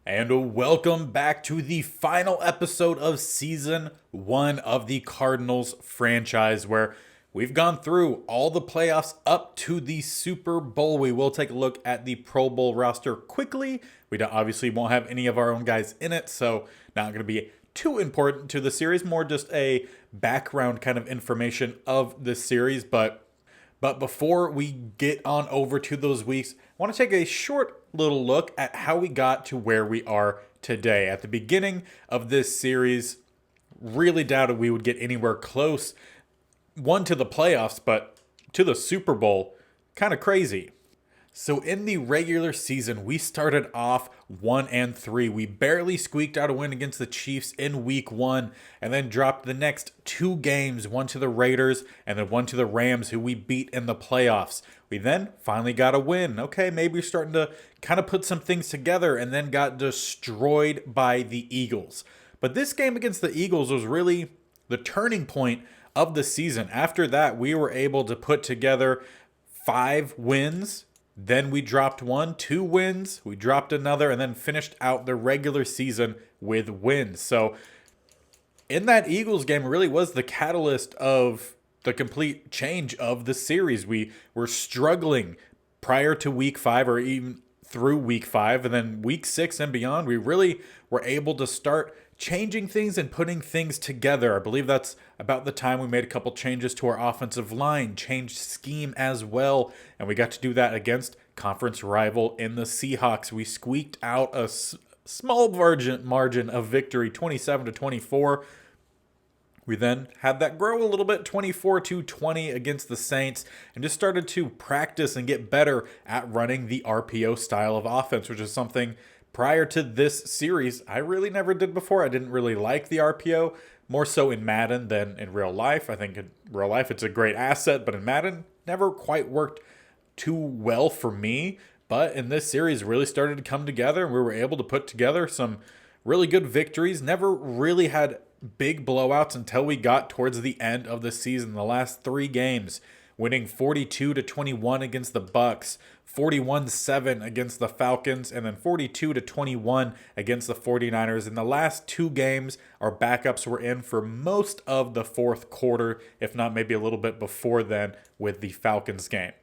And welcome back to the final episode of Season 1 of the Cardinals franchise, where we've gone through all the playoffs up to the Super Bowl. We will take a look at the Pro Bowl roster quickly. We obviously won't have any of our own guys in it, so not going to be too important to the series, more just a background kind of information of this series. But before we get on over to those weeks, I want to take a short little look at how we got to where we are today. At the beginning of this series, really doubted we would get anywhere close, one to the playoffs, but to the Super Bowl, kind of crazy. So in the regular season, we started off 1-3. We barely squeaked out a win against the Chiefs in week 1 and then dropped the next 2 games, one to the Raiders and then one to the Rams, who we beat in the playoffs. We then finally got a win. Okay, maybe we're starting to kind of put some things together, and then got destroyed by the Eagles. But this game against the Eagles was really the turning point of the season. After that, we were able to put together 5 wins. Then we dropped 1, 2 wins, we dropped another, and then finished out the regular season with wins. So in that Eagles game, it really was the catalyst of the complete change of the series. We were struggling prior to week 5, or even through week 5, and then week 6 and beyond, we really were able to start changing things and putting things together. I believe that's about the time we made a couple changes to our offensive line, changed scheme as well, and we got to do that against conference rival in the Seahawks. We squeaked out a small margin of victory, 27-24. We then had that grow a little bit, 24-20 against the Saints, and just started to practice and get better at running the RPO style of offense, which is something prior to this series I really never did before. I didn't really like the RPO, more so in Madden than in real life. I think in real life it's a great asset, but in Madden, never quite worked too well for me. But in this series, really started to come together, and we were able to put together some really good victories. Never really had big blowouts until we got towards the end of the season. The last 3 games, winning 42-21 against the Bucks, 41-7 against the Falcons, and then 42-21 against the 49ers. In the last 2 games, our backups were in for most of the fourth quarter, if not maybe a little bit before then with the Falcons game.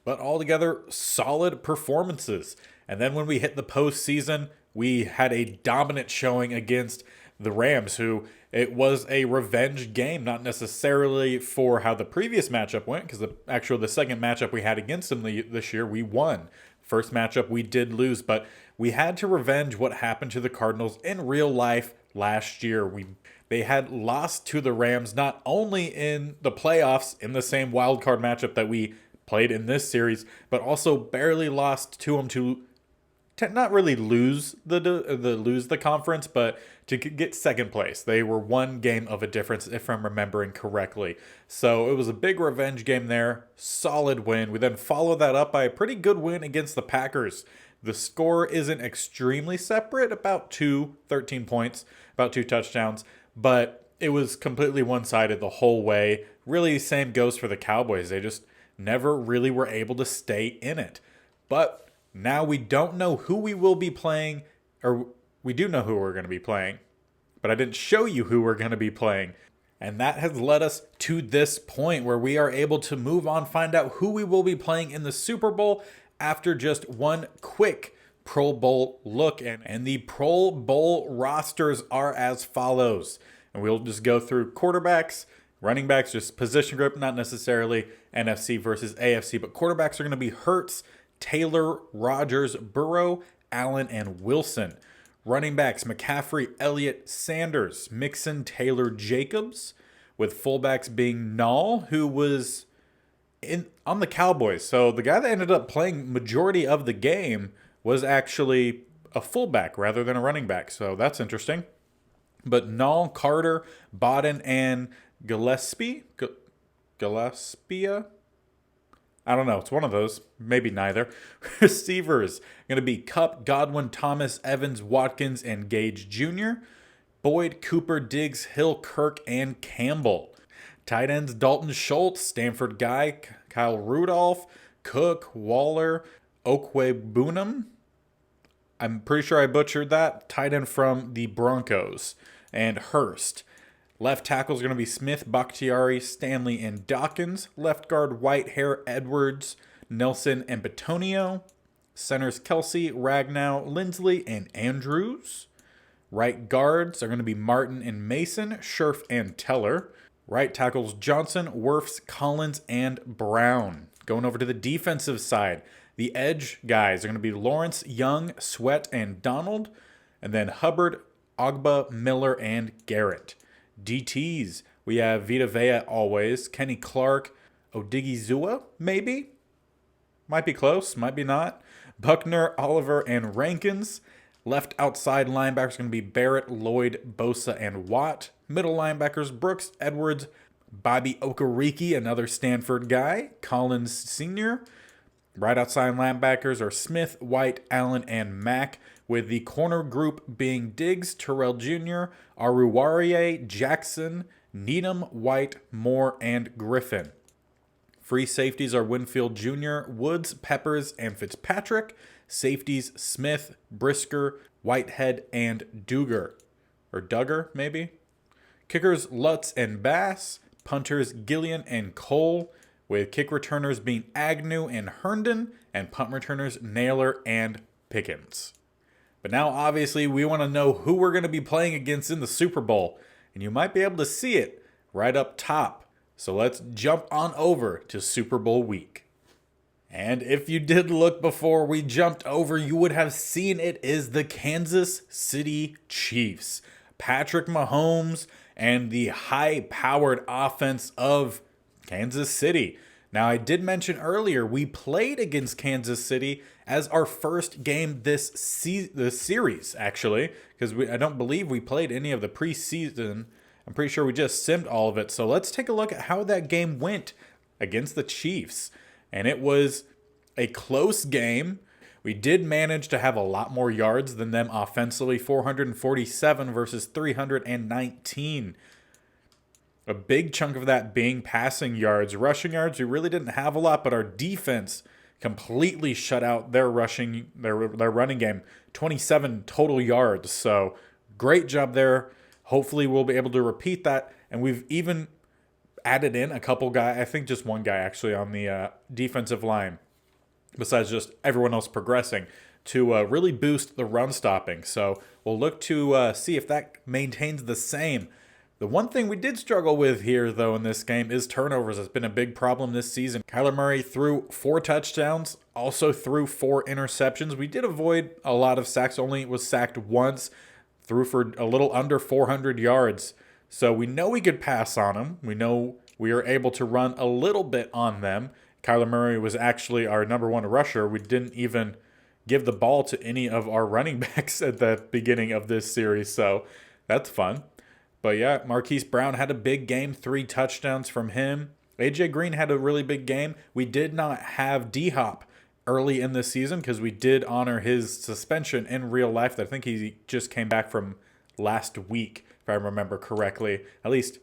But altogether, solid performances. And then when we hit the postseason, we had a dominant showing against the Rams, who it was a revenge game, not necessarily for how the previous matchup went, because the second matchup we had against them this year, we won. First matchup we did lose, but we had to revenge what happened to the Cardinals in real life last year. They had lost to the Rams not only in the playoffs in the same wildcard matchup that we played in this series, but also barely lost to them to not really lose the conference, but to get second place. They were 1 game of a difference, if I'm remembering correctly. So it was a big revenge game there. Solid win. We then followed that up by a pretty good win against the Packers. The score isn't extremely separate, about 13 points, about 2 touchdowns, but it was completely one-sided the whole way. Really, same goes for the Cowboys. They just never really were able to stay in it. But now we don't know who we will be playing, or we do know who we're going to be playing, but I didn't show you who we're going to be playing. And that has led us to this point where we are able to move on, find out who we will be playing in the Super Bowl after just one quick Pro Bowl look. And the Pro Bowl rosters are as follows. And we'll just go through quarterbacks, running backs, just position group, not necessarily NFC versus AFC, but quarterbacks are going to be Hurts, Taylor, Rodgers, Burrow, Allen, and Wilson. Running backs, McCaffrey, Elliott, Sanders, Mixon, Taylor, Jacobs, with fullbacks being Nall, who was on the Cowboys. So the guy that ended up playing majority of the game was actually a fullback rather than a running back. So that's interesting. But Nall, Carter, Bodden, and Gillespie? Gillespie? I don't know. It's one of those. Maybe neither. Receivers going to be Kupp, Godwin, Thomas, Evans, Watkins, and Gage Jr. Boyd, Cooper, Diggs, Hill, Kirk, and Campbell. Tight ends Dalton Schultz, Stanford Guy, Kyle Rudolph, Cook, Waller, Okwebunam, I'm pretty sure I butchered that. Tight end from the Broncos. And Hurst. Left tackle is going to be Smith, Bakhtiari, Stanley, and Dawkins. Left guard, Whitehair, Edwards, Nelson, and Batonio. Centers, Kelsey, Ragnow, Lindsley, and Andrews. Right guards are going to be Martin and Mason, Scherf and Teller. Right tackles, Johnson, Wirfs, Collins, and Brown. Going over to the defensive side, the edge guys are going to be Lawrence, Young, Sweat, and Donald. And then Hubbard, Ogba, Miller, and Garrett. DTs, we have Vita Vea always, Kenny Clark, Odigizua, maybe? Might be close, might be not. Buckner, Oliver, and Rankins. Left outside linebackers going to be Barrett, Lloyd, Bosa, and Watt. Middle linebackers, Brooks, Edwards, Bobby Okereke, another Stanford guy, Collins Sr. Right outside linebackers are Smith, White, Allen, and Mack, with the corner group being Diggs, Terrell Jr., Aruwariye, Jackson, Needham, White, Moore, and Griffin. Free safeties are Winfield Jr., Woods, Peppers, and Fitzpatrick. Safeties, Smith, Brisker, Whitehead, and Duggar. Or Duggar, maybe? Kickers, Lutz and Bass. Punters, Gillian and Cole, with kick returners being Agnew and Herndon, and punt returners, Naylor and Pickens. But now, obviously, we want to know who we're going to be playing against in the Super Bowl, and you might be able to see it right up top. So let's jump on over to Super Bowl week. And if you did look before we jumped over, you would have seen it is the Kansas City Chiefs. Patrick Mahomes and the high-powered offense of Kansas City. Now, I did mention earlier, we played against Kansas City as our first game this series, actually, because I don't believe we played any of the preseason. I'm pretty sure we just simmed all of it. So let's take a look at how that game went against the Chiefs. And it was a close game. We did manage to have a lot more yards than them offensively, 447 versus 319. A big chunk of that being passing yards. Rushing yards, we really didn't have a lot, but our defense completely shut out their running game. 27 total yards. So great job there. Hopefully we'll be able to repeat that. And we've even added in a couple guys, I think just one guy actually on the defensive line, besides just everyone else progressing, to really boost the run stopping. So we'll look to see if that maintains the same. The one thing we did struggle with here, though, in this game is turnovers. It's been a big problem this season. Kyler Murray threw 4 touchdowns, also threw 4 interceptions. We did avoid a lot of sacks, only was sacked once, threw for a little under 400 yards. So we know we could pass on them. We know we are able to run a little bit on them. Kyler Murray was actually our number 1 rusher. We didn't even give the ball to any of our running backs at the beginning of this series, so that's fun. But yeah, Marquise Brown had a big game, 3 touchdowns from him. AJ Green had a really big game. We did not have D-Hop early in the season because we did honor his suspension in real life. I think he just came back from last week, if I remember correctly, at least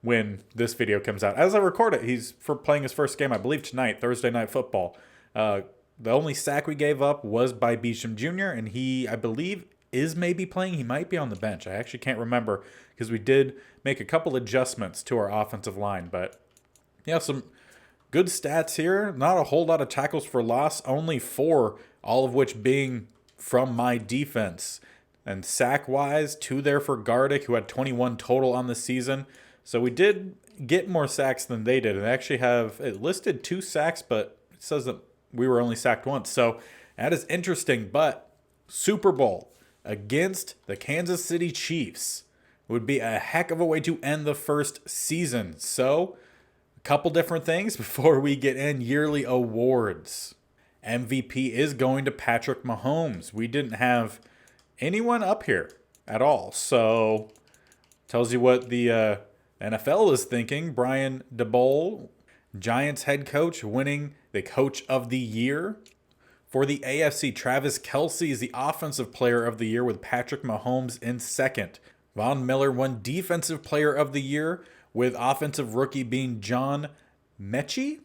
when this video comes out. As I record it, he's playing his first game, I believe, tonight, Thursday Night Football. The only sack we gave up was by Beecham Jr., and he, I believe, is maybe playing. He might be on the bench. I actually can't remember because we did make a couple adjustments to our offensive line. But yeah, some good stats here. Not a whole lot of tackles for loss, only 4, all of which being from my defense. And sack-wise, 2 there for Gardick, who had 21 total on the season. So we did get more sacks than they did. And they actually have it listed 2 sacks, but it says that we were only sacked once. So that is interesting. But Super Bowl against the Kansas City Chiefs would be a heck of a way to end the first season. So a couple different things before we get in yearly awards. MVP is going to Patrick Mahomes. We didn't have anyone up here at all. So tells you what the NFL is thinking. Brian DeBole, Giants head coach, winning the Coach of the Year. For the AFC, Travis Kelce is the Offensive Player of the Year with Patrick Mahomes in second. Von Miller won Defensive Player of the Year with Offensive Rookie being John Mechie.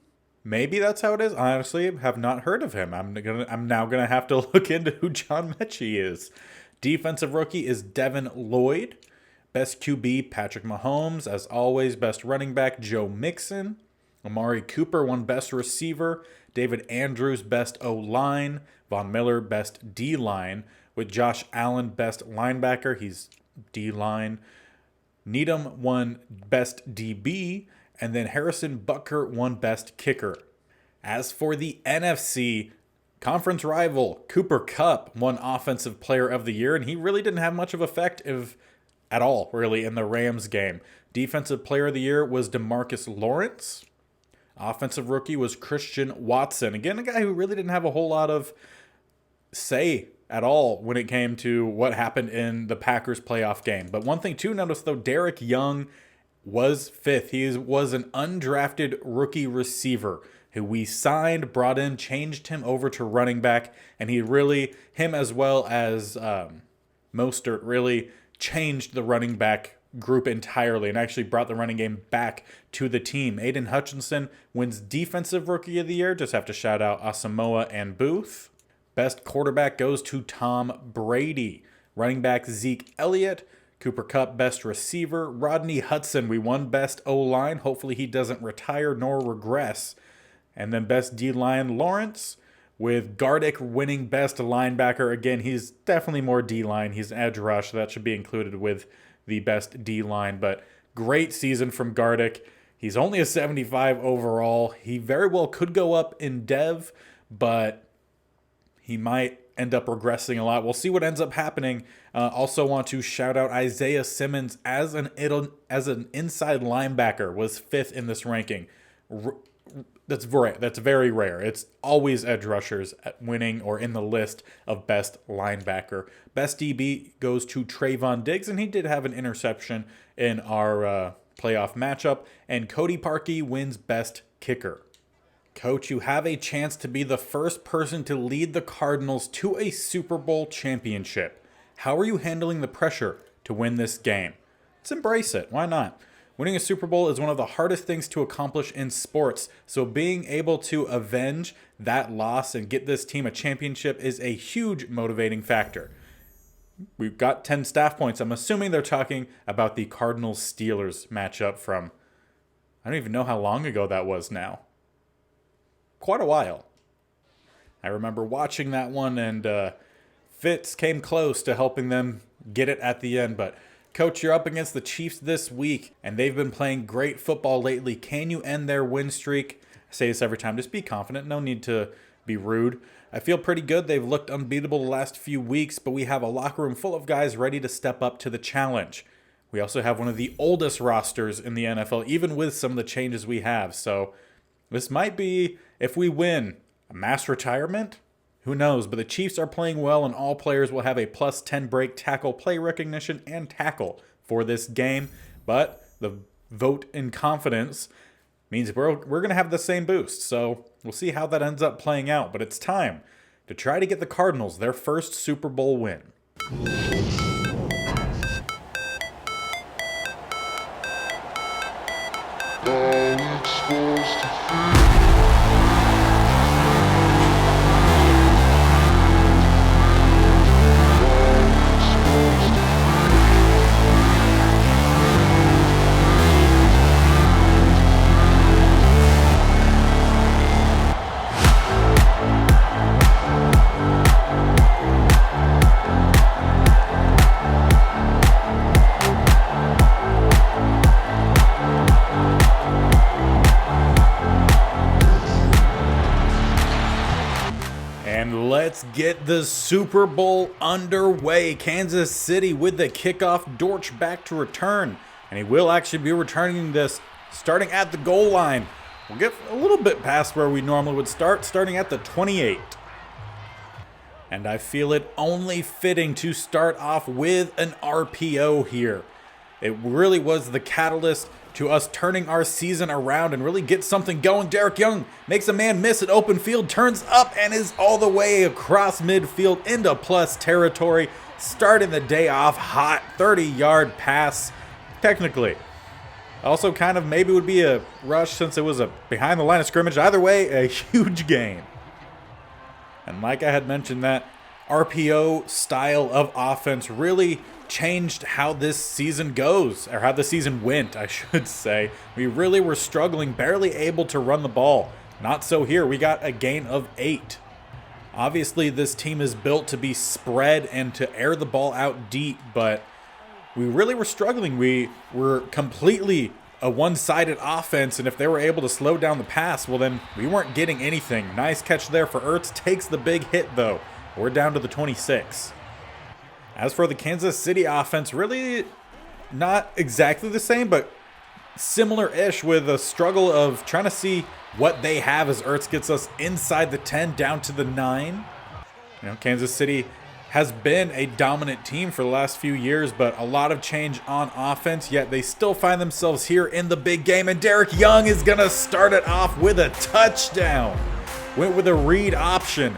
Maybe that's how it is. I honestly have not heard of him. I'm now gonna have to look into who John Mechie is. Defensive rookie is Devin Lloyd. Best QB, Patrick Mahomes. As always, best running back, Joe Mixon. Amari Cooper won best receiver. David Andrews, best O-line. Von Miller, best D-line. With Josh Allen, best linebacker. He's D-line. Needham won best DB. And then Harrison Butker won best kicker. As for the NFC conference rival, Cooper Kupp won Offensive Player of the Year, and he really didn't have much of effect at all, really, in the Rams game. Defensive Player of the Year was DeMarcus Lawrence. Offensive Rookie was Christian Watson. Again, a guy who really didn't have a whole lot of say at all when it came to what happened in the Packers playoff game. But one thing to notice, though, Derek Young was fifth. He was an undrafted rookie receiver who we signed, brought in, changed him over to running back, and him as well as Mostert really changed the running back group entirely and actually brought the running game back to the team. Aiden Hutchinson wins Defensive Rookie of the Year. Just have to shout out Asamoah and Booth. Best quarterback goes to Tom Brady. Running back Zeke Elliott. Cooper Kupp, best receiver. Rodney Hudson, we won best O-line. Hopefully he doesn't retire nor regress. And then best D-line, Lawrence, with Gardick winning best linebacker. Again, he's definitely more D-line. He's an edge rush, so that should be included with the best D-line. But great season from Gardick. He's only a 75 overall. He very well could go up in dev, but he might end up regressing a lot. We'll see what ends up happening. Also want to shout out Isaiah Simmons as an inside linebacker, was fifth in this ranking. That's very rare. It's always edge rushers winning or in the list of best linebacker. Best DB goes to Trayvon Diggs, and he did have an interception in our playoff matchup. And Cody Parkey wins best kicker. Coach, you have a chance to be the first person to lead the Cardinals to a Super Bowl championship. How are you handling the pressure to win this game? Let's embrace it. Why not? Winning a Super Bowl is one of the hardest things to accomplish in sports, so being able to avenge that loss and get this team a championship is a huge motivating factor. We've got 10 staff points. I'm assuming they're talking about the Cardinals-Steelers matchup from, I don't even know how long ago that was now. Quite a while. I remember watching that one, and Fitz came close to helping them get it at the end. But, Coach, you're up against the Chiefs this week, and they've been playing great football lately. Can you end their win streak? I say this every time. Just be confident. No need to be rude. I feel pretty good. They've looked unbeatable the last few weeks, but we have a locker room full of guys ready to step up to the challenge. We also have one of the oldest rosters in the NFL, even with some of the changes we have. So this might be, if we win, a mass retirement? Who knows? But the Chiefs are playing well, and all players will have a plus 10 break tackle, play recognition, and tackle for this game. But the vote in confidence means we're going to have the same boost. So we'll see how that ends up playing out. But it's time to try to get the Cardinals their first Super Bowl win. Let's get the Super Bowl underway. Kansas City with the kickoff. Dortch back to return. And he will actually be returning this starting at the goal line. We'll get a little bit past where we normally would start, starting at the 28. And I feel it only fitting to start off with an RPO here. It really was the catalyst to us turning our season around and really get something going. Derek Young makes a man miss at open field, turns up and is all the way across midfield into plus territory, starting the day off hot. 30-yard pass. Technically, Also kind of maybe would be a rush since it was a behind the line of scrimmage. Either way, a huge gain. And like I had mentioned, that RPO style of offense really changed how this season goes, or how the season went, I should say. We really were struggling, barely able to run the ball. Not so here. We got a gain of 8. Obviously, this team is built to be spread and to air the ball out deep, but we really were struggling. We were completely a one-sided offense, and if they were able to slow down the pass, well then we weren't getting anything. Nice catch there for Ertz. Takes the big hit though. We're down to the 26. As for the Kansas City offense, really not exactly the same, but similar-ish, with a struggle of trying to see what they have as Ertz gets us inside the 10 down to the 9. You know, Kansas City has been a dominant team for the last few years, but a lot of change on offense, yet they still find themselves here in the big game, and Derek Young is going to start it off with a touchdown. Went with a read option.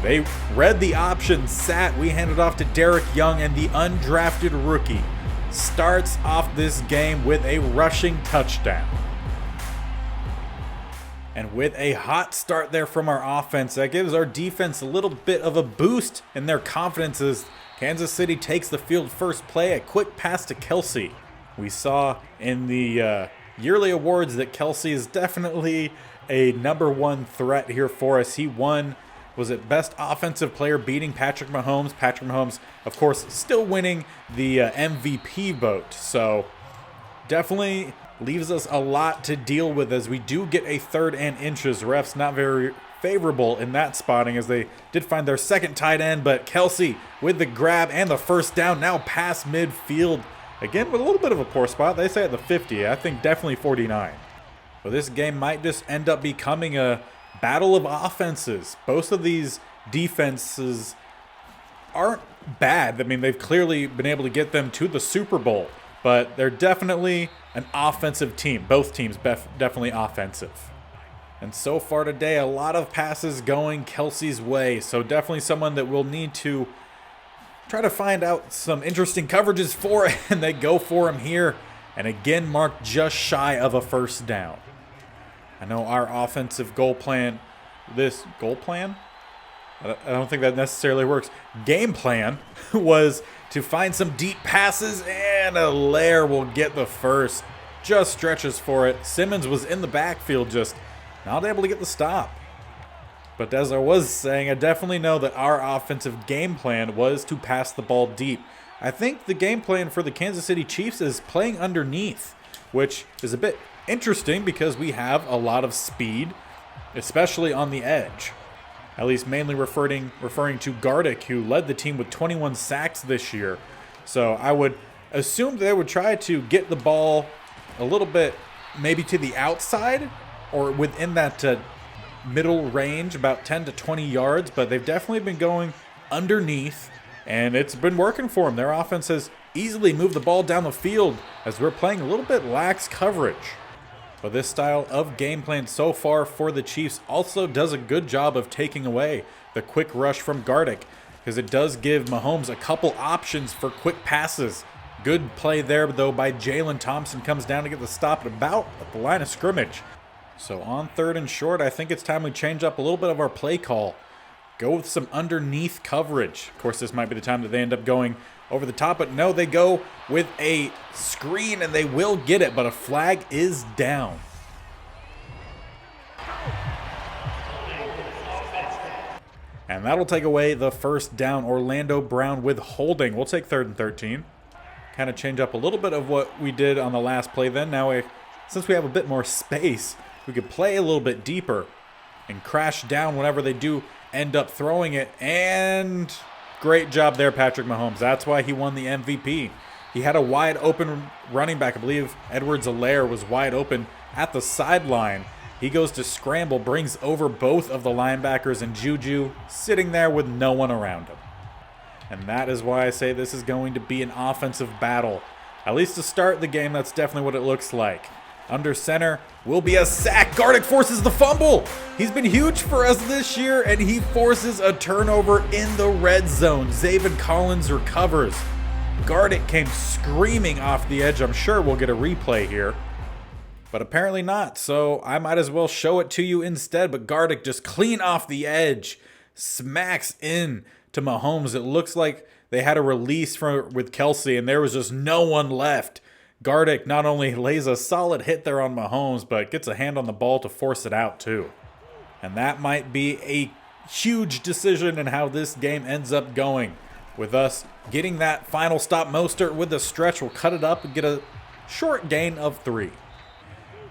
They read the option, sat, we handed off to Derek Young, and the undrafted rookie starts off this game with a rushing touchdown. And with a hot start there from our offense, that gives our defense a little bit of a boost in their confidence as Kansas City takes the field first play, a quick pass to Kelce. We saw in the yearly awards that Kelce is definitely a #1 threat here for us. He won, was it best offensive player, beating Patrick Mahomes. Patrick Mahomes, of course, still winning the MVP vote. So definitely leaves us a lot to deal with as we do get a 3rd and inches. Refs not very favorable in that spotting as they did find their second tight end, but Kelce with the grab and the first down, now past midfield. Again, with a little bit of a poor spot. They say at the 50. I think definitely 49. But this game might just end up becoming a battle of offenses. Both of these defenses aren't bad. I mean, they've clearly been able to get them to the Super Bowl, but they're definitely an offensive team. Both teams definitely offensive. And so far today, a lot of passes going Kelce's way. So definitely someone that we'll need to try to find out some interesting coverages for, and they go for him here. And again, marked just shy of a first down. I know our offensive goal plan, I don't think that necessarily works. Game plan was to find some deep passes, and Allaire will get the first. Just stretches for it. Simmons was in the backfield, just not able to get the stop. But as I was saying, I definitely know that our offensive game plan was to pass the ball deep. I think the game plan for the Kansas City Chiefs is playing underneath, which is a bit interesting because we have a lot of speed, especially on the edge. At least mainly referring to Gardick, who led the team with 21 sacks this year. So I would assume they would try to get the ball a little bit maybe to the outside or within that middle range, about 10 to 20 yards. But they've definitely been going underneath, and it's been working for them. Their offense has easily moved the ball down the field as we're playing a little bit lax coverage. But this style of game plan so far for the Chiefs also does a good job of taking away the quick rush from Gardick, because it does give Mahomes a couple options for quick passes. Good play there, though, by Jalen Thompson. Comes down to get the stop at the line of scrimmage. So on 3rd and short, I think it's time we change up a little bit of our play call. Go with some underneath coverage. Of course, this might be the time that they end up going over the top, but no, they go with a screen and they will get it, but a flag is down. And that'll take away the first down. Orlando Brown with holding. We'll take 3rd and 13. Kind of change up a little bit of what we did on the last play then. Now, since we have a bit more space, we could play a little bit deeper and crash down whenever they do end up throwing it. And great job there, Patrick Mahomes. That's why he won the MVP. He had a wide open running back. I believe Edwards-Helaire was wide open at the sideline. He goes to scramble, brings over both of the linebackers, and Juju sitting there with no one around him. And that is why I say this is going to be an offensive battle. At least to start the game, that's definitely what it looks like. Under center will be a sack. Gardick forces the fumble. He's been huge for us this year, and he forces a turnover in the red zone. Zaven Collins recovers. Gardick came screaming off the edge. I'm sure we'll get a replay here, but apparently not, so I might as well show it to you instead. But Gardick just clean off the edge, smacks in to Mahomes. It looks like they had a release with Kelsey, and there was just no one left. Gardick not only lays a solid hit there on Mahomes, but gets a hand on the ball to force it out too. And that might be a huge decision in how this game ends up going. With us getting that final stop, Mostert with the stretch will cut it up and get a short gain of 3.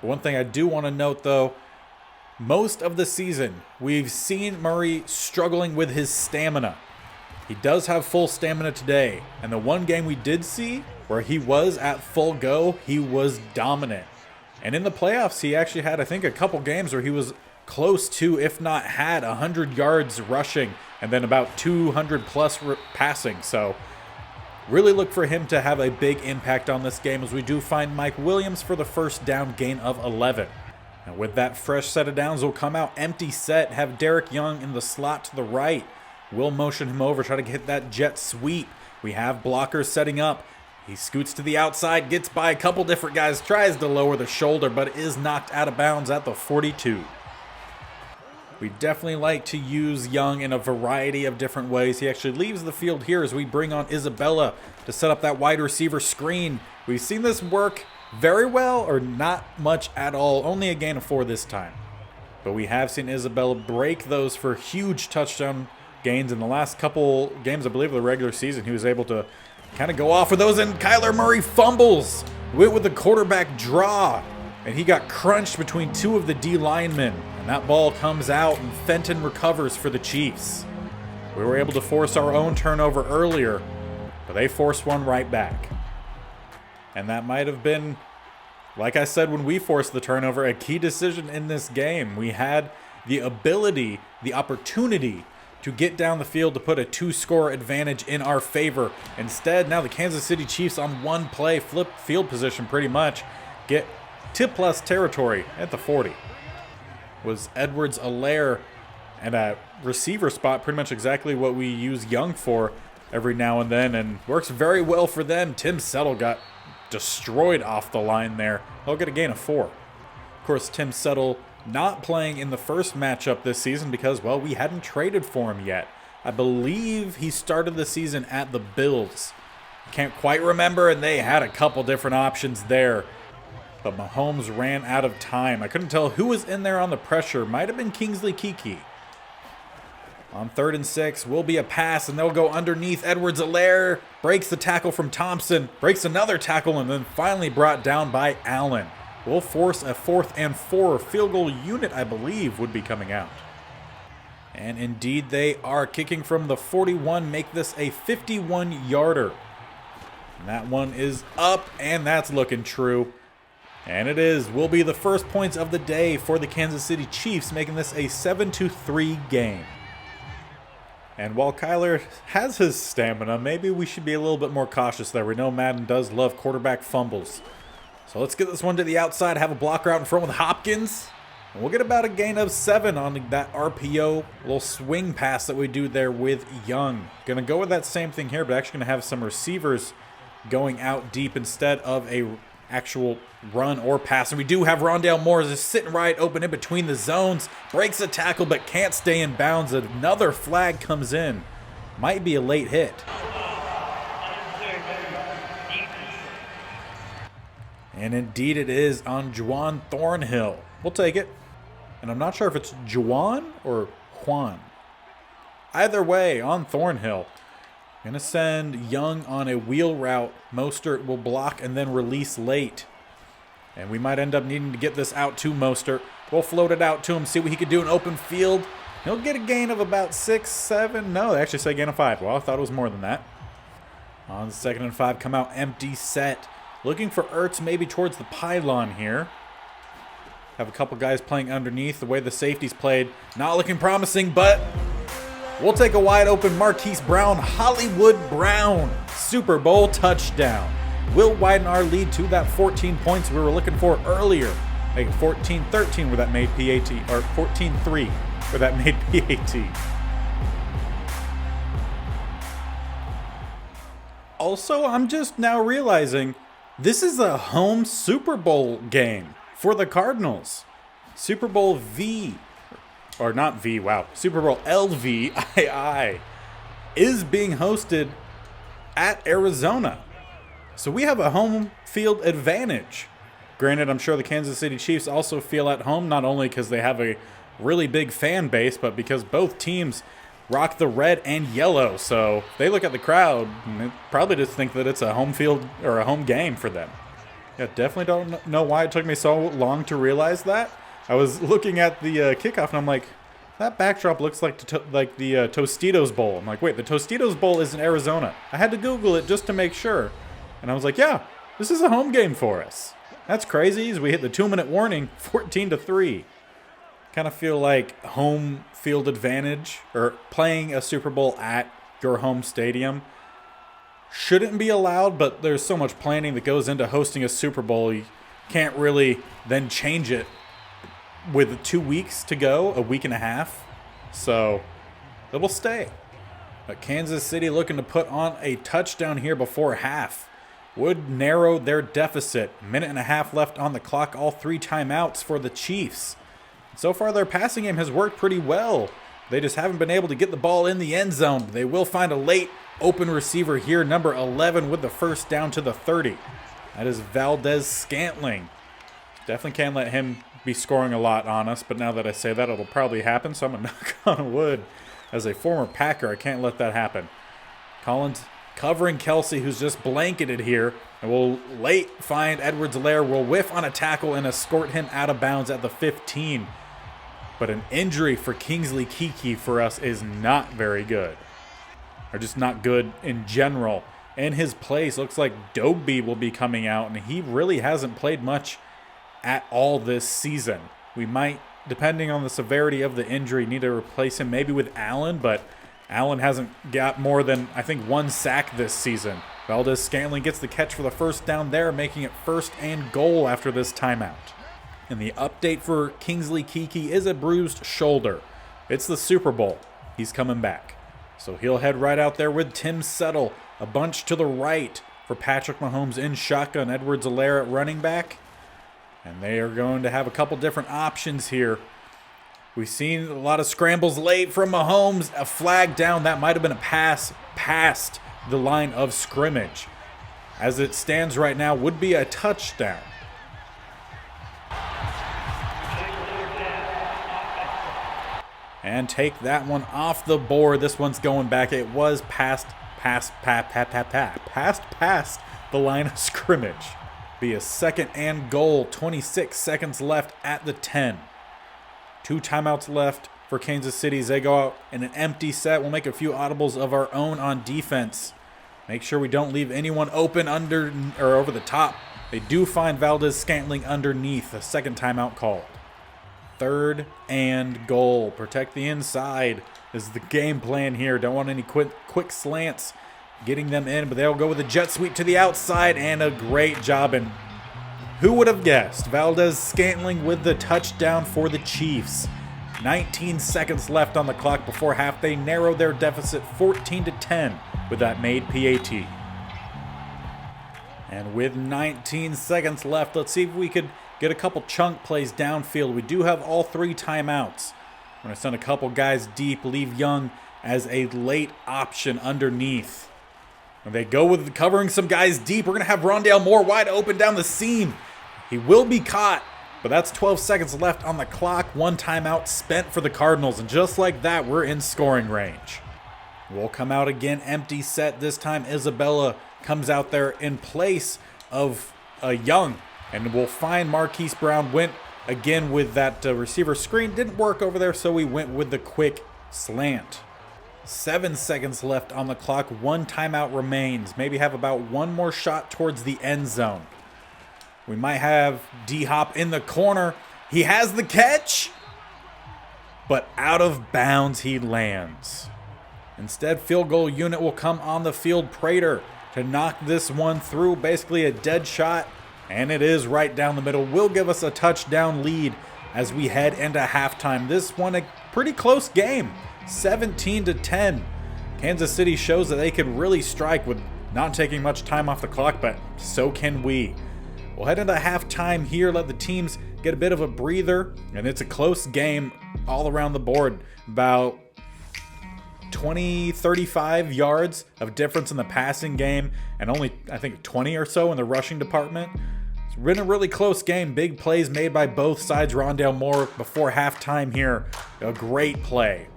One thing I do want to note though, most of the season we've seen Murray struggling with his stamina. He does have full stamina today, and the one game we did see where he was at full go, he was dominant. And in the playoffs, he actually had, I think, a couple games where he was close to, if not had, 100 yards rushing and then about 200 plus passing. So really look for him to have a big impact on this game, as we do find Mike Williams for the first down gain of 11. And with that fresh set of downs will come out empty set, have Derek Young in the slot to the right. We'll motion him over, try to hit that jet sweep. We have blockers setting up. He scoots to the outside, gets by a couple different guys, tries to lower the shoulder, but is knocked out of bounds at the 42. We definitely like to use Young in a variety of different ways. He actually leaves the field here as we bring on Isabella to set up that wide receiver screen. We've seen this work very well, or not much at all. Only a gain of 4 this time. But we have seen Isabella break those for huge touchdown gains in the last couple games, I believe, of the regular season. He was able to kind of go off for those, and Kyler Murray fumbles. Went with the quarterback draw, and he got crunched between 2 of the D linemen. And that ball comes out, and Fenton recovers for the Chiefs. We were able to force our own turnover earlier, but they forced one right back. And that might have been, like I said when we forced the turnover, a key decision in this game. We had the ability, the opportunity to get down the field to put a 2-score advantage in our favor. Instead, now the Kansas City Chiefs on one play, flip field position pretty much, get to plus territory at the 40. Was Edwards-Helaire and a receiver spot, pretty much exactly what we use Young for every now and then, and works very well for them. Tim Settle got destroyed off the line there. They'll get a gain of 4. Of course, Tim Settle not playing in the first matchup this season because, well, we hadn't traded for him yet. I believe he started the season at the Bills. Can't quite remember, and they had a couple different options there. But Mahomes ran out of time. I couldn't tell who was in there on the pressure. Might have been Kingsley Keke. On 3rd and 6, will be a pass, and they'll go underneath. Edwards-Helaire breaks the tackle from Thompson, breaks another tackle, and then finally brought down by Allen. We'll force a 4th and 4 field goal unit, I believe, would be coming out. And indeed they are. Kicking from the 41, make this a 51-yarder. And that one is up, and that's looking true. And it is. Will be the first points of the day for the Kansas City Chiefs, making this a 7-3 game. And while Kyler has his stamina, maybe we should be a little bit more cautious there. We know Madden does love quarterback fumbles. So let's get this one to the outside, have a blocker out in front with Hopkins. And we'll get about a gain of 7 on that RPO, little swing pass that we do there with Young. Going to go with that same thing here, but actually going to have some receivers going out deep instead of a actual run or pass. And we do have Rondale Moore just sitting right open in between the zones. Breaks a tackle but can't stay in bounds. Another flag comes in. Might be a late hit. And indeed it is on Juwan Thornhill. We'll take it. And I'm not sure if it's Juwan or Juan. Either way, on Thornhill. Going to send Young on a wheel route. Mostert will block and then release late. And we might end up needing to get this out to Mostert. We'll float it out to him, see what he could do in open field. He'll get a gain of about 6, 7. No, they actually say gain of 5. Well, I thought it was more than that. On 2nd and 5, come out empty set. Looking for Ertz maybe towards the pylon here. Have a couple guys playing underneath. The way the safety's played, not looking promising, but we'll take a wide open Marquise Brown, Hollywood Brown, Super Bowl touchdown. We'll widen our lead to that 14 points we were looking for earlier. Make it 14-13 where that made PAT, or 14-3 where that made PAT. Also, I'm just now realizing this is a home Super Bowl game for the Cardinals. Super Bowl V, or not V, wow, Super Bowl LVII is being hosted at Arizona. So we have a home field advantage. Granted, I'm sure the Kansas City Chiefs also feel at home, not only because they have a really big fan base, but because both teams rock the red and yellow. So they look at the crowd and they probably just think that it's a home field or a home game for them. Yeah, definitely don't know why it took me so long to realize that. I was looking at the kickoff and I'm like, that backdrop looks like the Tostitos Bowl. I'm like, wait, the Tostitos Bowl is in Arizona. I had to Google it just to make sure. And I was like, yeah, this is a home game for us. That's crazy as we hit the 2-minute warning, 14-3. Kind of feel like home field advantage or playing a Super Bowl at your home stadium shouldn't be allowed, but there's so much planning that goes into hosting a Super Bowl. You can't really then change it with 2 weeks to go, a week and a half. So it'll stay. But Kansas City looking to put on a touchdown here before half would narrow their deficit. Minute and a half left on the clock, all 3 timeouts for the Chiefs. So far, their passing game has worked pretty well. They just haven't been able to get the ball in the end zone. They will find a late open receiver here, number 11 with the first down to the 30. That is Valdez-Scantling. Definitely can't let him be scoring a lot on us, but now that I say that, it'll probably happen, so I'm going to knock on wood. As a former Packer, I can't let that happen. Collins covering Kelsey, who's just blanketed here, and will late find Edwards-Helaire, will whiff on a tackle and escort him out of bounds at the 15. But an injury for Kingsley Keke for us is not very good. Or just not good in general. In his place, looks like Dogby will be coming out, and he really hasn't played much at all this season. We might, depending on the severity of the injury, need to replace him maybe with Allen, but Allen hasn't got more than, I think, 1 sack this season. Valdez-Scantling gets the catch for the first down there, making it 1st and goal after this timeout. And the update for Kingsley Keke is a bruised shoulder. It's the Super Bowl. He's coming back. So he'll head right out there with Tim Settle, a bunch to the right for Patrick Mahomes in shotgun, Edwards-Helaire at running back. And they are going to have a couple different options here. We've seen a lot of scrambles late from Mahomes. A flag down. That might have been a pass past the line of scrimmage. As it stands right now, would be a touchdown. And take that one off the board. This one's going back. It was past the line of scrimmage. Be a 2nd and goal. 26 seconds left at the 10. 2 timeouts left for Kansas City as they go out in an empty set. We'll make a few audibles of our own on defense. Make sure we don't leave anyone open under or over the top. They do find Valdez-Scantling underneath. A 2nd timeout called. 3rd and goal. Protect the inside is the game plan here. Don't want any quick slants getting them in, but they'll go with a jet sweep to the outside and a great job. And who would have guessed? Valdez-Scantling with the touchdown for the Chiefs. 19 seconds left on the clock before half. They narrow their deficit 14-10 with that made PAT. And with 19 seconds left, let's see if we could get a couple chunk plays downfield. We do have all 3 timeouts. I'm going to send a couple guys deep, leave Young as a late option underneath. And they go with covering some guys deep. We're going to have Rondale Moore wide open down the seam. He will be caught, but that's 12 seconds left on the clock. 1 timeout spent for the Cardinals, and just like that, we're in scoring range. We'll come out again, empty set. This time, Isabella comes out there in place of Young, and we'll find Marquise Brown. Went again with that receiver screen. Didn't work over there, so we went with the quick slant. 7 seconds left on the clock. 1 timeout remains. Maybe have about 1 more shot towards the end zone. We might have D-Hop in the corner. He has the catch, but out of bounds he lands. Instead, field goal unit will come on the field. Prater to knock this one through. Basically a dead shot, and it is right down the middle. Will give us a touchdown lead as we head into halftime. This one a pretty close game. 17-10. Kansas City shows that they could really strike with not taking much time off the clock, but so can we. We'll head into halftime here, let the teams get a bit of a breather, and it's a close game all around the board. About 35 yards of difference in the passing game, and only, I think, 20 or so in the rushing department. It's been a really close game. Big plays made by both sides. Rondale Moore before halftime here. A great play.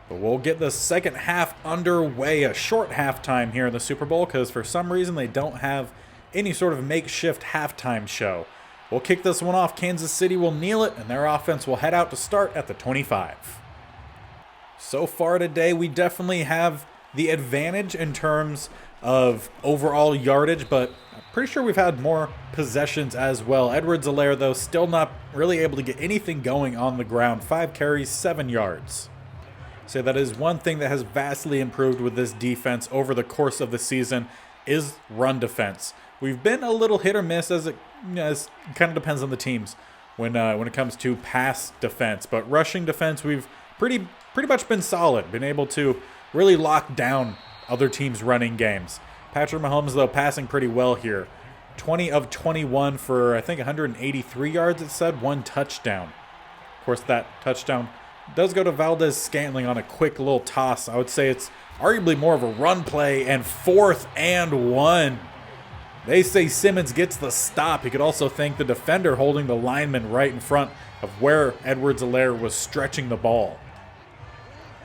But we'll get the second half underway. A short halftime here in the Super Bowl because for some reason they don't have any sort of makeshift halftime show. We'll kick this one off. Kansas City will kneel it, and their offense will head out to start at the 25. So far today, we definitely have the advantage in terms of overall yardage, but I'm pretty sure we've had more possessions as well. Edwards-Helaire, though, still not really able to get anything going on the ground. 5 carries, 7 yards. So that is one thing that has vastly improved with this defense over the course of the season is run defense. We've been a little hit or miss as it kind of depends on the teams when it comes to pass defense. But rushing defense, we've pretty much been solid, been able to really lock down other teams' running games. Patrick Mahomes, though, passing pretty well here. 20 of 21 for, I think, 183 yards, it said, 1 touchdown. Of course, that touchdown does go to Valdez-Scantling on a quick little toss. I would say it's arguably more of a run play, and 4th and 1. They say Simmons gets the stop. You could also thank the defender holding the lineman right in front of where Edwards-Helaire was stretching the ball.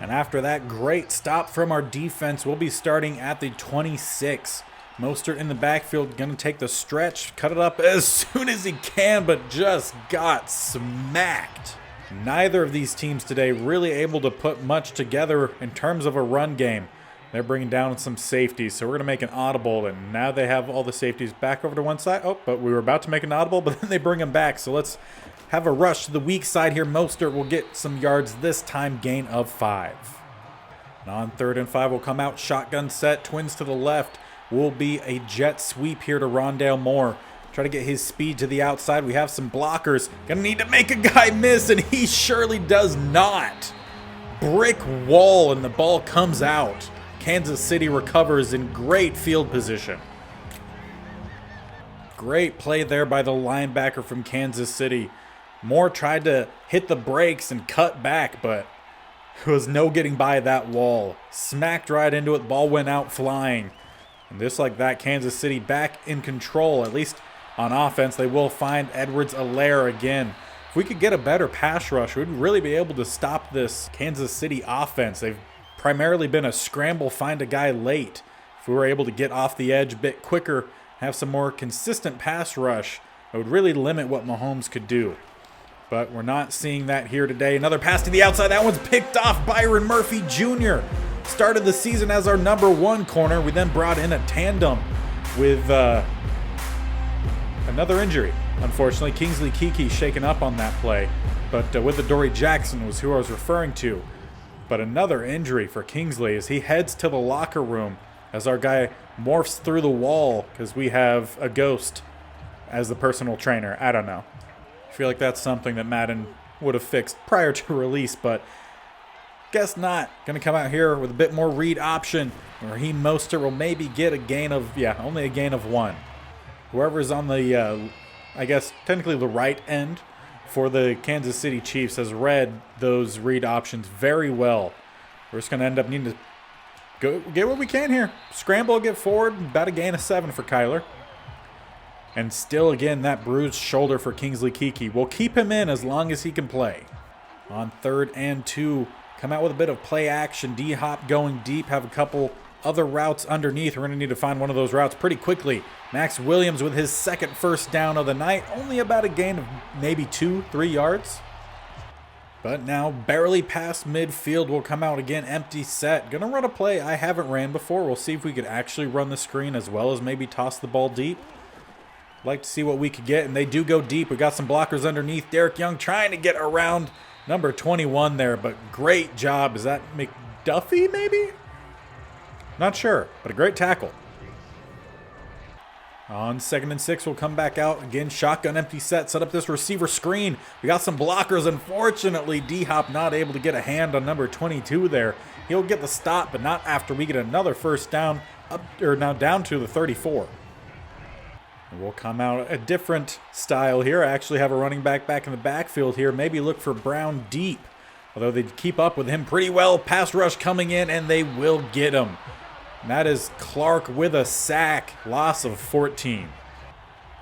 And after that great stop from our defense, we'll be starting at the 26. Mostert in the backfield, going to take the stretch, cut it up as soon as he can, but just got smacked. Neither of these teams today really able to put much together in terms of a run game. They're bringing down some safeties, so we're going to make an audible, and now they have all the safeties back over to one side. Oh, but we were about to make an audible, but then they bring them back, so let's have a rush to the weak side here. Mostert will get some yards this time, gain of 5. And on 3rd and 5, we'll come out, shotgun set, twins to the left. Will be a jet sweep here to Rondale Moore. Try to get his speed to the outside. We have some blockers. Gonna need to make a guy miss, and he surely does not. Brick wall, and the ball comes out. Kansas City recovers in great field position. Great play there by the linebacker from Kansas City. Moore tried to hit the brakes and cut back, but there was no getting by that wall. Smacked right into it. Ball went out flying. And just like that, Kansas City back in control. At least on offense, they will find Edwards-Helaire again. If we could get a better pass rush, we'd really be able to stop this Kansas City offense. They've primarily been a scramble, find a guy late. If we were able to get off the edge a bit quicker, have some more consistent pass rush, it would really limit what Mahomes could do. But we're not seeing that here today. Another pass to the outside. That one's picked off. Byron Murphy Jr. started the season as our #1 corner. We then brought in a tandem with another injury. Unfortunately, Kingsley Keke shaken up on that play. But with the Dory Jackson was who I was referring to. But another injury for Kingsley as he heads to the locker room as our guy morphs through the wall because we have a ghost as the personal trainer. I don't know. I feel like that's something that Madden would have fixed prior to release, but guess not. Going to come out here with a bit more read option. Raheem Mostert will maybe get a gain of, only a gain of 1. Whoever's on the, I guess, technically the right end for the Kansas City Chiefs has read those read options very well. We're just going to end up needing to go get what we can here. Scramble, get forward, about a gain of 7 for Kyler. And still, again, that bruised shoulder for Kingsley Keke. We'll keep him in as long as he can play. On 3rd and 2, come out with a bit of play action. D-Hop going deep, have a couple other routes underneath. We're going to need to find one of those routes pretty quickly. Max Williams with his second first down of the night. Only about a gain of maybe 2-3 yards. But now barely past midfield. Will come out again, empty set. Going to run a play I haven't ran before. We'll see if we could actually run the screen as well as maybe toss the ball deep. Like to see what we could get, and they do go deep. We got some blockers underneath. Derek Young trying to get around number 21 there, but great job. Is that McDuffie maybe? Not sure, but a great tackle. On 2nd and 6, we'll come back out again. Shotgun empty set, set up this receiver screen. We got some blockers. Unfortunately, D-Hop not able to get a hand on number 22 there. He'll get the stop, but not after we get another first down up, or now down to the 34. And we'll come out a different style here. I actually have a running back in the backfield here. Maybe look for Brown deep. Although they keep up with him pretty well. Pass rush coming in, and they will get him. And that is Clark with a sack. Loss of 14.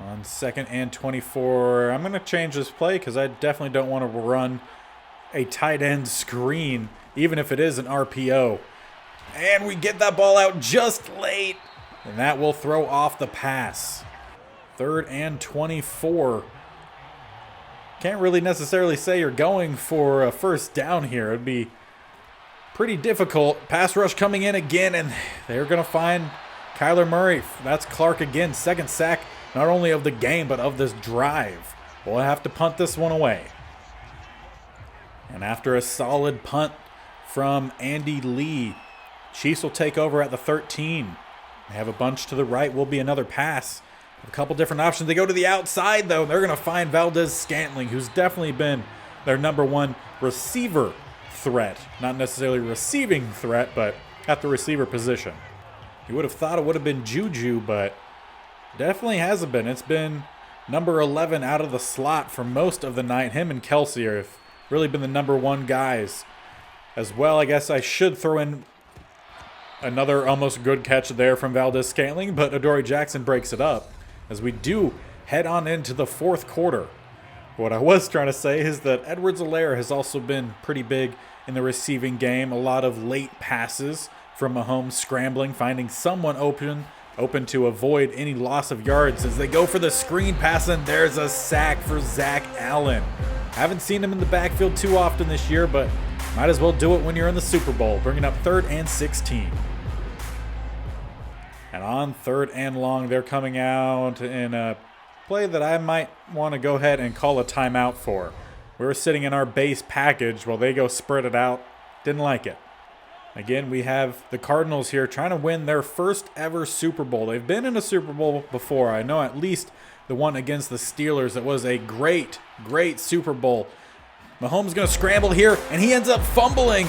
On 2nd and 24. I'm going to change this play because I definitely don't want to run a tight end screen, even if it is an RPO. And we get that ball out just late. And that will throw off the pass. 3rd and 24. Can't really necessarily say you're going for a first down here. It'd be pretty difficult. Pass rush coming in again, and they're going to find Kyler Murray. That's Clark again. 2nd sack, not only of the game, but of this drive. We'll have to punt this one away. And after a solid punt from Andy Lee, Chiefs will take over at the 13. They have a bunch to the right. Will be another pass. A couple different options. They go to the outside, though. They're going to find Valdez-Scantling, who's definitely been their #1 receiver threat. Not necessarily receiving threat, but at the receiver position. You would have thought it would have been Juju, but definitely hasn't been. It's been number 11 out of the slot for most of the night. Him and Kelsey have really been the #1 guys. As well, I guess I should throw in another almost good catch there from Valdez-Scantling, but Adoree Jackson breaks it up. As we do head on into the 4th quarter. What I was trying to say is that Edwards-Helaire has also been pretty big in the receiving game. A lot of late passes from Mahomes scrambling, finding someone open to avoid any loss of yards as they go for the screen pass, and there's a sack for Zach Allen. Haven't seen him in the backfield too often this year, but might as well do it when you're in the Super Bowl. Bringing up 3rd and 16. And on 3rd and long, they're coming out in a play that I might want to go ahead and call a timeout for. We were sitting in our base package while they go spread it out. Didn't like it. Again, we have the Cardinals here trying to win their first ever Super Bowl. They've been in a Super Bowl before. I know at least the one against the Steelers. It was a great, great Super Bowl. Mahomes going to scramble here, and he ends up fumbling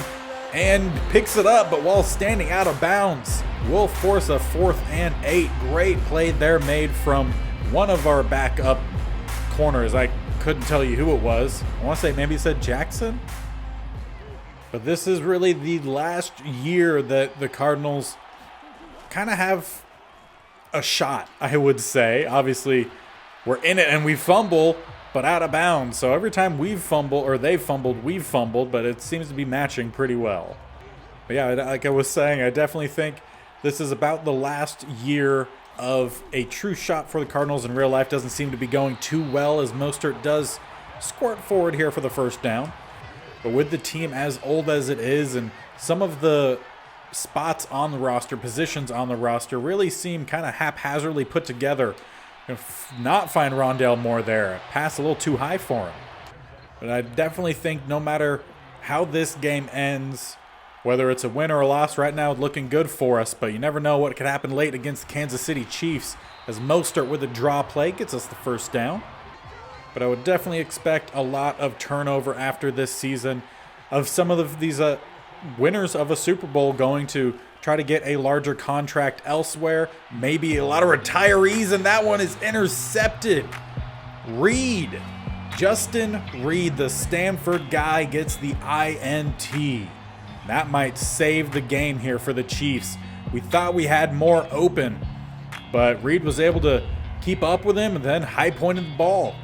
and picks it up, but while standing out of bounds, will force a 4th and 8. Great play there made from one of our backup corners. I couldn't tell you who it was. I want to say maybe it said Jackson. But this is really the last year that the Cardinals kind of have a shot, I would say. Obviously, we're in it and we fumble, but out of bounds. So every time we've fumbled, or they've fumbled, we've fumbled, but it seems to be matching pretty well. But yeah, like I was saying, I definitely think this is about the last year of a true shot for the Cardinals in real life. Doesn't seem to be going too well as Mostert does squirt forward here for the first down. But with the team as old as it is, and some of the spots on the roster, positions on the roster, really seem kind of haphazardly put together. Not find Rondale Moore there. Pass a little too high for him. But I definitely think no matter how this game ends, whether it's a win or a loss, right now it's looking good for us. But you never know what could happen late against the Kansas City Chiefs, as Mostert with a draw play gets us the first down. But I would definitely expect a lot of turnover after this season of some of these winners of a Super Bowl going to try to get a larger contract elsewhere. Maybe a lot of retirees, and that one is intercepted. Reed, Justin Reed, the Stanford guy, gets the INT. That might save the game here for the Chiefs. We thought we had more open, but Reed was able to keep up with him and then high-pointed the ball.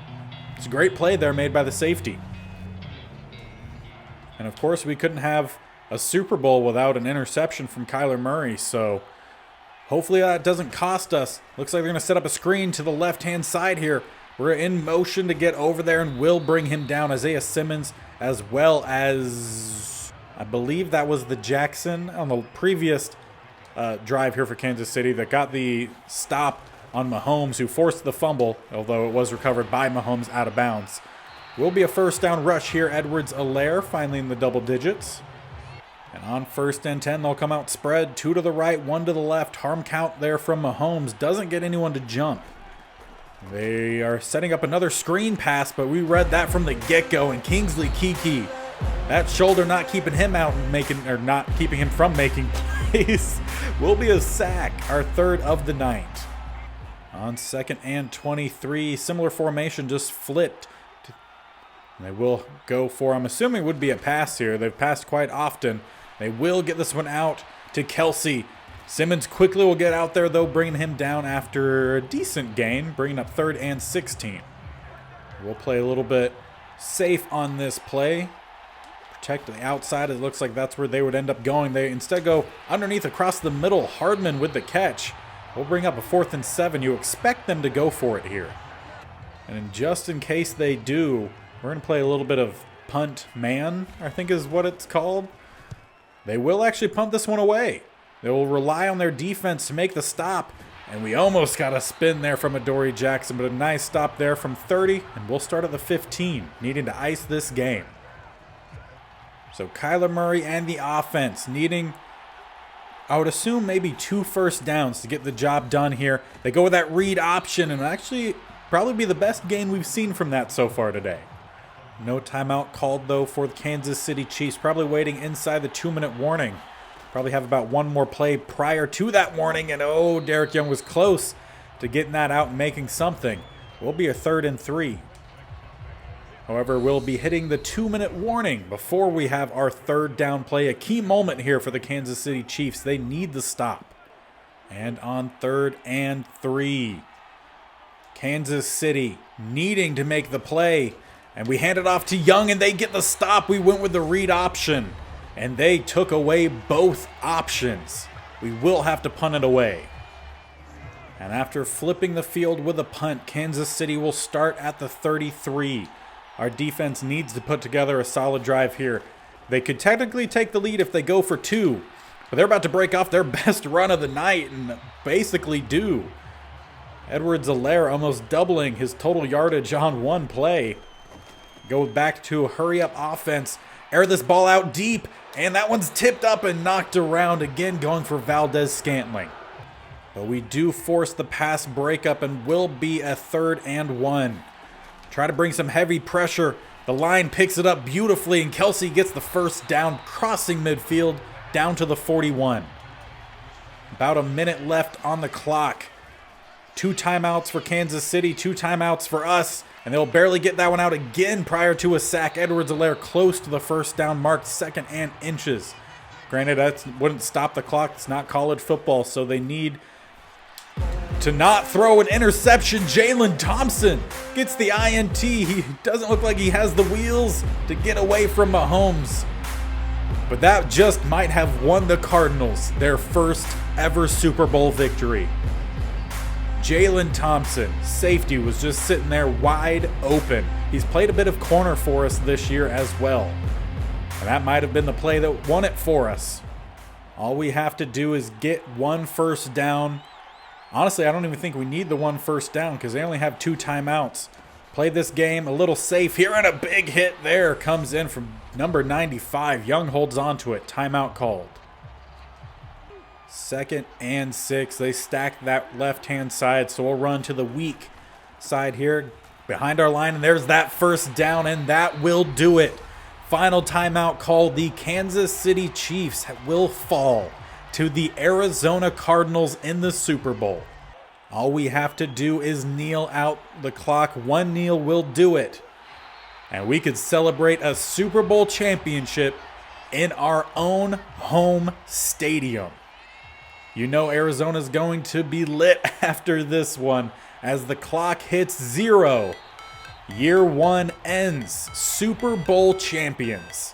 It's a great play there made by the safety. And of course, we couldn't have a Super Bowl without an interception from Kyler Murray, so hopefully that doesn't cost us. Looks like they're going to set up a screen to the left-hand side here. We're in motion to get over there and will bring him down. Isaiah Simmons, as well as, I believe that was the Jackson on the previous drive here for Kansas City that got the stop on Mahomes, who forced the fumble, although it was recovered by Mahomes out of bounds. Will be a first down rush here. Edwards-Helaire finally in the double digits. And on 1st and 10, they'll come out spread. 2 to the right, 1 to the left. Harm count there from Mahomes. Doesn't get anyone to jump. They are setting up another screen pass, but we read that from the get-go. And Kingsley Keke That shoulder not keeping him out and not keeping him from making plays will be a sack, our third of the night. On 2nd and 23, similar formation, just flipped. And they will go for, I'm assuming would be a pass here. They've passed quite often. They will get this one out to Kelsey. Simmons quickly will get out there, though, bringing him down after a decent gain, bringing up 3rd and 16. We'll play a little bit safe on this play. Protect the outside. It looks like that's where they would end up going. They instead go underneath across the middle. Hardman with the catch. We'll bring up a 4th and 7. You expect them to go for it here. And just in case they do, we're going to play a little bit of punt man, I think is what it's called. They will actually punt this one away. They will rely on their defense to make the stop. And we almost got a spin there from Adoree Jackson, but a nice stop there from 30. And we'll start at the 15, needing to ice this game. So Kyler Murray and the offense needing, I would assume, maybe 2 first downs to get the job done here. They go with that read option, and actually probably be the best gain we've seen from that so far today. No timeout called, though, for the Kansas City Chiefs. Probably waiting inside the 2-minute warning. Probably have about one more play prior to that warning. And, oh, Derek Young was close to getting that out and making something. Will be a 3rd and 3. However, we'll be hitting the 2-minute warning before we have our 3rd down play. A key moment here for the Kansas City Chiefs. They need the stop. And on 3rd and 3, Kansas City needing to make the play. And we hand it off to Young, and they get the stop. We went with the read option, and they took away both options. We will have to punt it away. And after flipping the field with a punt, Kansas City will start at the 33. Our defense needs to put together a solid drive here. They could technically take the lead if they go for 2, but they're about to break off their best run of the night and basically do. Edwards-Helaire almost doubling his total yardage on one play. Go back to a hurry-up offense. Air this ball out deep, and that one's tipped up and knocked around again, going for Valdez-Scantling. But we do force the pass breakup and will be a 3rd and 1. Try to bring some heavy pressure. The line picks it up beautifully, and Kelsey gets the first down, crossing midfield down to the 41. About a minute left on the clock. 2 timeouts for Kansas City, 2 timeouts for us. And they'll barely get that one out again prior to a sack. Edwards-Helaire close to the first down mark, 2nd and inches. Granted, that wouldn't stop the clock. It's not college football, so they need to not throw an interception. Jalen Thompson gets the INT. He doesn't look like he has the wheels to get away from Mahomes. But that just might have won the Cardinals their first ever Super Bowl victory. Jalen Thompson, safety, was just sitting there wide open. He's played a bit of corner for us this year as well. And that might have been the play that won it for us. All we have to do is get 1 first down. Honestly, I don't even think we need the 1 first down because they only have 2 timeouts. Play this game a little safe here, and a big hit there comes in from number 95. Young holds on to it. Timeout called. 2nd and 6. They stack that left-hand side, so we'll run to the weak side here behind our line, and there's that first down, and that will do it. Final timeout called. The Kansas City Chiefs will fall to the Arizona Cardinals in the Super Bowl. All we have to do is kneel out the clock. 1 kneel will do it. And we could celebrate a Super Bowl championship in our own home stadium. You know Arizona's going to be lit after this one as the clock hits 0. Year 1 ends. Super Bowl champions.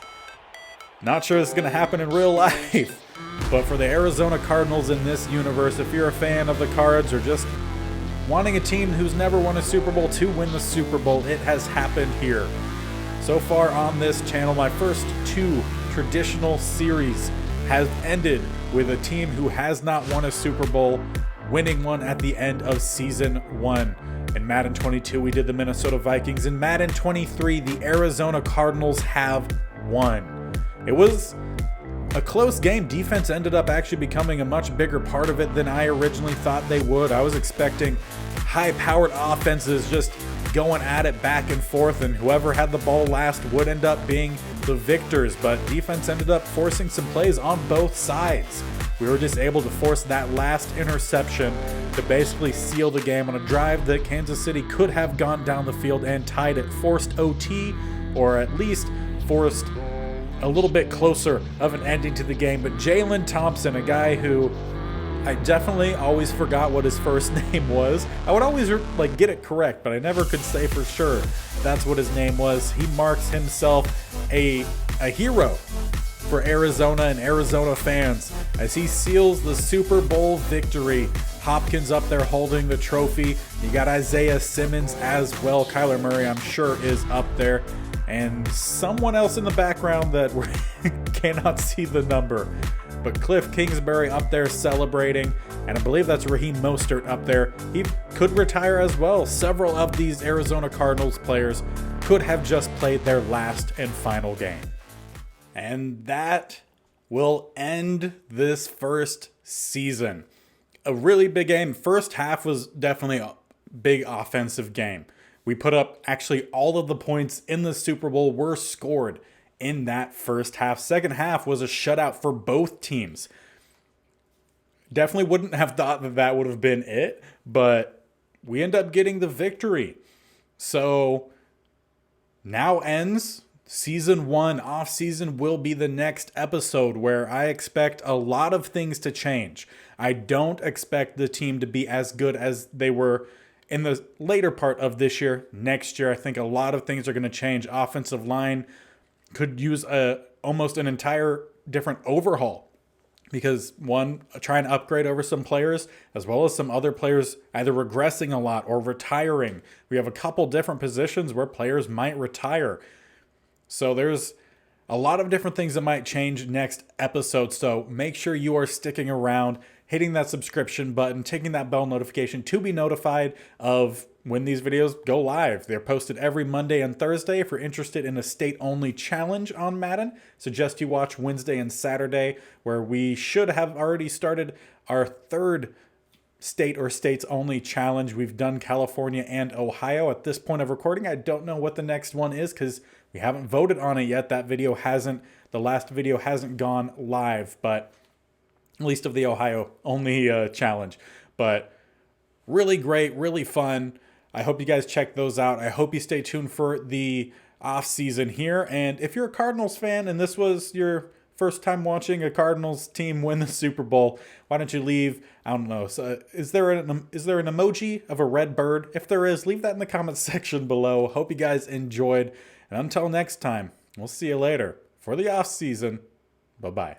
Not sure this is going to happen in real life, but for the Arizona Cardinals in this universe, if you're a fan of the Cards or just wanting a team who's never won a Super Bowl to win the Super Bowl, it has happened here. So far on this channel, my first 2 traditional series has ended with a team who has not won a Super Bowl winning one at the end of season 1. In Madden 22, we did the Minnesota Vikings. In Madden 23, the Arizona Cardinals have won. It was a close game. Defense ended up actually becoming a much bigger part of it than I originally thought they would. I was expecting high-powered offenses just going at it back and forth, and whoever had the ball last would end up being the victors, but defense ended up forcing some plays on both sides. We were just able to force that last interception to basically seal the game on a drive that Kansas City could have gone down the field and tied it, forced OT, or at least forced a little bit closer of an ending to the game. But Jalen Thompson, a guy who I definitely always forgot what his first name was. I would always get it correct, but I never could say for sure that's what his name was. He marks himself a hero for Arizona and Arizona fans as he seals the Super Bowl victory. Hopkins up there holding the trophy. You got Isaiah Simmons as well. Kyler Murray, I'm sure, is up there. And someone else in the background that we cannot see the number. But Kliff Kingsbury up there celebrating, and I believe that's Raheem Mostert up there. He could retire as well. Several of these Arizona Cardinals players could have just played their last and final game. And that will end this first season. A really big game. First half was definitely a big offensive game. We put up actually all of the points in the Super Bowl were scored in that first half. Second half was a shutout for both teams. Definitely wouldn't have thought that that would have been it, but we end up getting the victory. So now ends season 1. Off season will be the next episode where I expect a lot of things to change. I don't expect the team to be as good as they were in the later part of this year. Next year, I think a lot of things are going to change. Offensive line could use almost an entire different overhaul because one, try and upgrade over some players as well as some other players either regressing a lot or retiring. We have a couple different positions where players might retire. So there's a lot of different things that might change next episode. So make sure you are sticking around, hitting that subscription button, taking that bell notification to be notified of when these videos go live. They're posted every Monday and Thursday. If you're interested in a state-only challenge on Madden, suggest you watch Wednesday and Saturday, where we should have already started our third state or states-only challenge. We've done California and Ohio. At this point of recording, I don't know what the next one is because we haven't voted on it yet. The last video hasn't gone live, but at least of the Ohio only challenge. But really great, really fun. I hope you guys check those out. I hope you stay tuned for the off season here. And if you're a Cardinals fan and this was your first time watching a Cardinals team win the Super Bowl, why don't you leave, I don't know, so is there an emoji of a red bird? If there is, leave that in the comments section below. Hope you guys enjoyed. And until next time, we'll see you later for the off season. Bye-bye.